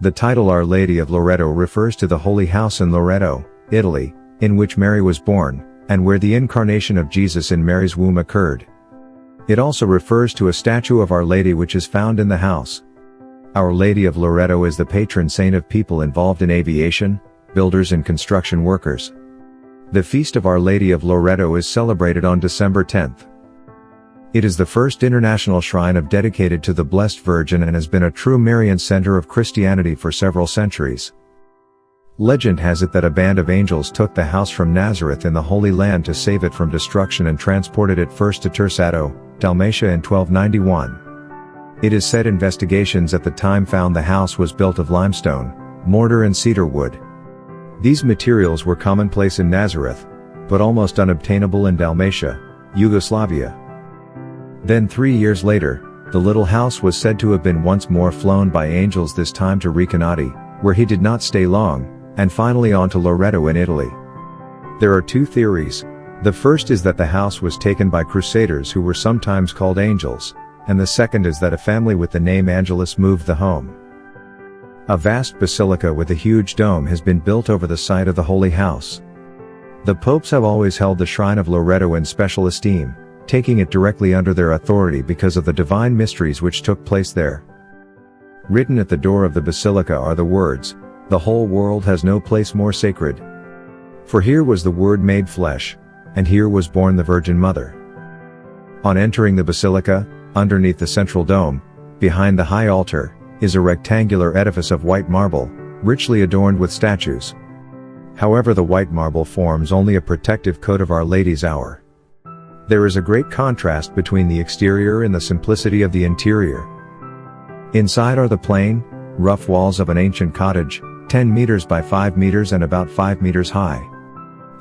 The title Our Lady of Loreto refers to the Holy House in Loreto, Italy, in which Mary was born, and where the incarnation of Jesus in Mary's womb occurred. It also refers to a statue of Our Lady which is found in the house. Our Lady of Loreto is the patron saint of people involved in aviation, builders and construction workers. The Feast of Our Lady of Loreto is celebrated on December 10th. It is the first international shrine dedicated to the Blessed Virgin and has been a true Marian center of Christianity for several centuries. Legend has it that a band of angels took the house from Nazareth in the Holy Land to save it from destruction and transported it first to Loreto, Dalmatia in 1291. It is said investigations at the time found the house was built of limestone, mortar and cedar wood. These materials were commonplace in Nazareth, but almost unobtainable in Dalmatia, Yugoslavia. Then 3 years later, the little house was said to have been once more flown by angels, this time to Recanati, where he did not stay long, and finally on to Loreto in Italy. There are two theories. The first is that the house was taken by crusaders who were sometimes called angels, and the second is that a family with the name Angelus moved the home. A vast basilica with a huge dome has been built over the site of the Holy House. The popes have always held the shrine of Loreto in special esteem, taking it directly under their authority because of the divine mysteries which took place there. Written at the door of the basilica are the words, "The whole world has no place more sacred. For here was the Word made flesh, and here was born the Virgin Mother." On entering the basilica, underneath the central dome, behind the high altar, is a rectangular edifice of white marble, richly adorned with statues. However, the white marble forms only a protective coat of Our Lady's hour. There is a great contrast between the exterior and the simplicity of the interior. Inside are the plain, rough walls of an ancient cottage, 10 meters by 5 meters and about 5 meters high.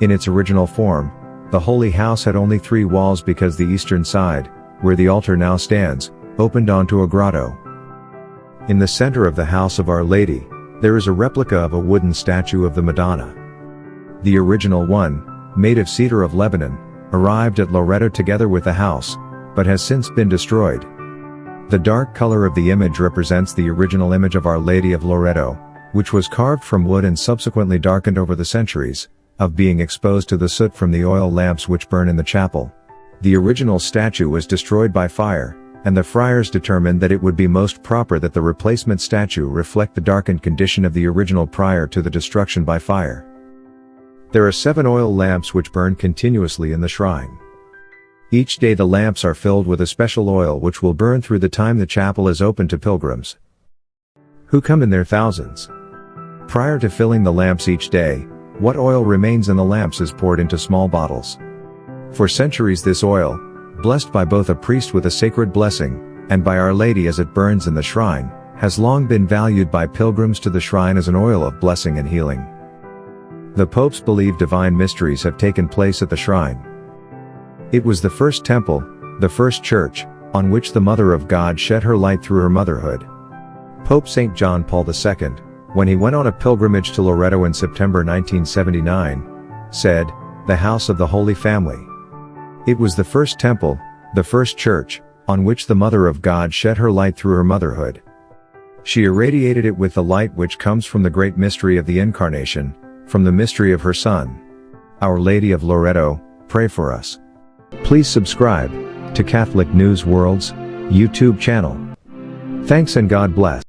In its original form, the Holy House had only 3 walls because the eastern side, where the altar now stands, opened onto a grotto. In the center of the House of Our Lady, there is a replica of a wooden statue of the Madonna. The original one, made of cedar of Lebanon, arrived at Loreto together with the house, but has since been destroyed. The dark color of the image represents the original image of Our Lady of Loreto, which was carved from wood and subsequently darkened over the centuries, of being exposed to the soot from the oil lamps which burn in the chapel. The original statue was destroyed by fire, and the friars determined that it would be most proper that the replacement statue reflect the darkened condition of the original prior to the destruction by fire. There are 7 oil lamps which burn continuously in the shrine. Each day the lamps are filled with a special oil which will burn through the time the chapel is open to pilgrims, who come in their thousands. Prior to filling the lamps each day, what oil remains in the lamps is poured into small bottles. For centuries this oil, blessed by both a priest with a sacred blessing, and by Our Lady as it burns in the shrine, has long been valued by pilgrims to the shrine as an oil of blessing and healing. The popes believe divine mysteries have taken place at the shrine. It was the first temple, the first church, on which the Mother of God shed her light through her motherhood. Pope St. John Paul II, when he went on a pilgrimage to Loreto in September 1979, said, "The house of the Holy Family." It was the first temple, the first church, on which the Mother of God shed her light through her motherhood. She irradiated it with the light which comes from the great mystery of the Incarnation, from the mystery of her Son. Our Lady of Loreto, pray for us. Please subscribe to Catholic News World's YouTube channel. Thanks and God bless.